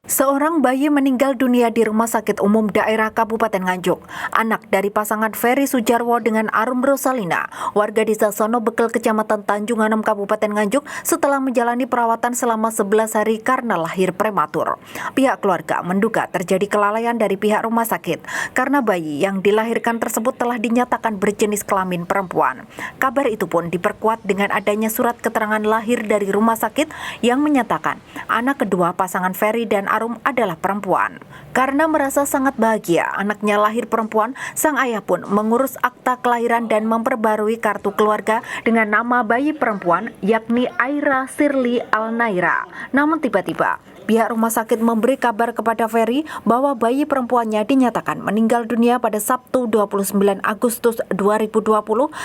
Seorang bayi meninggal dunia di Rumah Sakit Umum Daerah Kabupaten Nganjuk. Anak dari pasangan Ferry Sujarwo dengan Arum Rosalina, warga desa Sonobekel, Kecamatan Tanjung Anom, Kabupaten Nganjuk, setelah menjalani perawatan selama 11 hari karena lahir prematur. Pihak keluarga menduga terjadi kelalaian dari pihak rumah sakit karena bayi yang dilahirkan tersebut telah dinyatakan berjenis kelamin perempuan. Kabar itu pun diperkuat dengan adanya surat keterangan lahir dari rumah sakit yang menyatakan anak kedua pasangan Ferry dan Arum adalah perempuan. Karena merasa sangat bahagia anaknya lahir perempuan, sang ayah pun mengurus akta kelahiran dan memperbarui kartu keluarga dengan nama bayi perempuan yakni Aira Sirli Alnaira. Namun tiba-tiba pihak rumah sakit memberi kabar kepada Ferry bahwa bayi perempuannya dinyatakan meninggal dunia pada Sabtu 29 Agustus 2020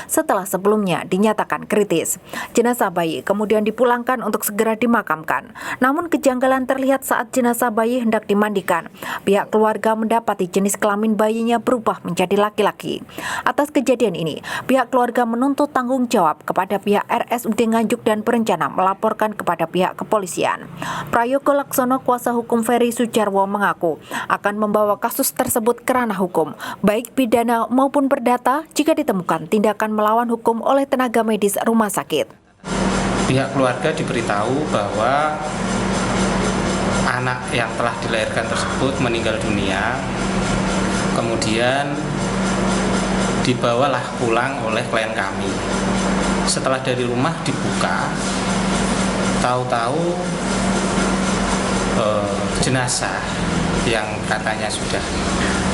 setelah sebelumnya dinyatakan kritis. Jenazah bayi kemudian dipulangkan untuk segera dimakamkan. Namun kejanggalan terlihat saat jenazah bayi hendak dimandikan. Pihak keluarga mendapati jenis kelamin bayinya berubah menjadi laki-laki. Atas kejadian ini, pihak keluarga menuntut tanggung jawab kepada pihak RSUD Nganjuk dan berencana melaporkan kepada pihak kepolisian. Prayogo Laksono, kuasa hukum Ferry Sujarwo, mengaku akan membawa kasus tersebut ke ranah hukum, baik pidana maupun perdata jika ditemukan tindakan melawan hukum oleh tenaga medis rumah sakit. Pihak keluarga diberitahu bahwa anak yang telah dilahirkan tersebut meninggal dunia, kemudian dibawalah pulang oleh klien kami. Setelah dari rumah dibuka, tahu-tahu jenazah yang katanya sudah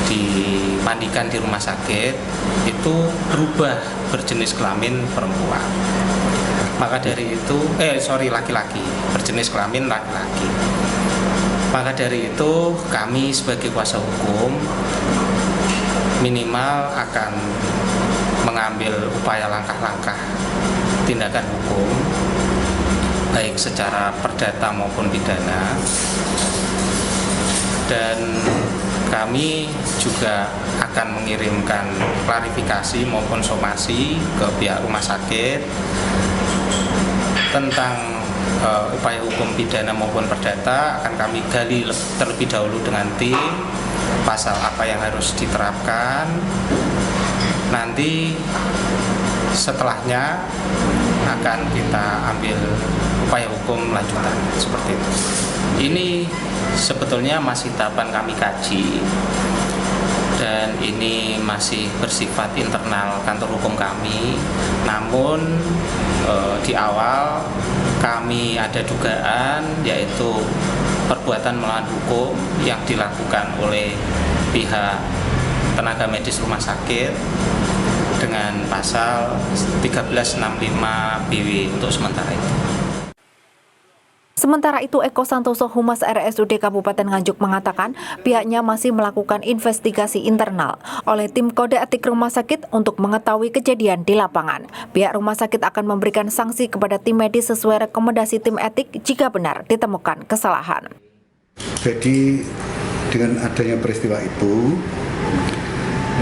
dimandikan di rumah sakit itu berubah berjenis kelamin perempuan. Maka dari itu, laki-laki, berjenis kelamin laki-laki. Maka dari itu kami sebagai kuasa hukum minimal akan mengambil upaya langkah-langkah tindakan hukum baik secara perdata maupun pidana, dan kami juga akan mengirimkan klarifikasi maupun somasi ke pihak rumah sakit tentang upaya hukum pidana maupun perdata. Akan kami gali terlebih dahulu dengan tim pasal apa yang harus diterapkan. Nanti setelahnya akan kita ambil upaya hukum lanjutan seperti itu. Ini sebetulnya masih tahapan kami kaji, dan ini masih bersifat internal kantor hukum kami. Namun di awal kami ada dugaan, yaitu perbuatan melawan hukum yang dilakukan oleh pihak tenaga medis rumah sakit dengan pasal 1365 BW untuk sementara itu. Sementara itu, Eko Santoso, Humas RSUD Kabupaten Nganjuk, mengatakan pihaknya masih melakukan investigasi internal oleh tim kode etik rumah sakit untuk mengetahui kejadian di lapangan. Pihak rumah sakit akan memberikan sanksi kepada tim medis sesuai rekomendasi tim etik jika benar ditemukan kesalahan. Jadi dengan adanya peristiwa itu,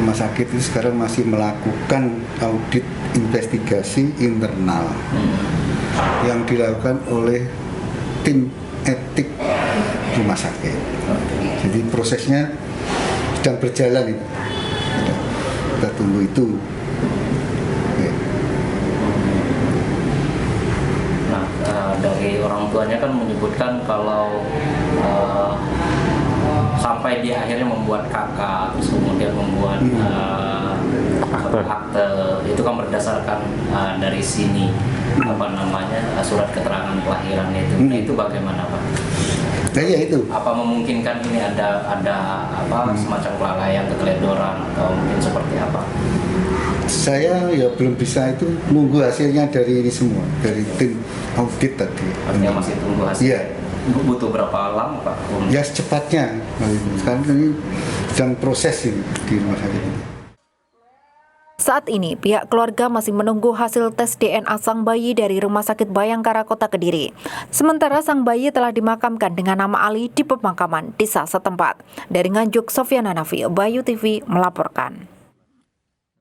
rumah sakit itu sekarang masih melakukan audit investigasi internal yang dilakukan oleh tim etik rumah sakit. Jadi prosesnya sedang berjalan itu. Kita tunggu itu. Nah, dari orang tuanya kan menyebutkan kalau sampai dia akhirnya membuat KK, terus kemudian membuat akte, itu kan berdasarkan dari sini surat keterangan kelahiran itu. Nah, itu bagaimana, Pak? Nah, ya itu. Apa memungkinkan ini ada semacam kelalaian, keteledoran, atau mungkin seperti apa? Saya ya belum bisa itu, nunggu hasilnya dari ini semua, dari tim audit tadi. Artinya masih tunggu hasil. Iya. Butuh berapa lama, Pak? Ya secepatnya. Sekarang ini sedang proses ini di rumah sakit ini. Saat ini, pihak keluarga masih menunggu hasil tes DNA sang bayi dari Rumah Sakit Bayangkara Kota Kediri. Sementara sang bayi telah dimakamkan dengan nama Ali di pemakaman desa setempat. Dari Nganjuk, Sofyan Hanafi, Bayu TV melaporkan.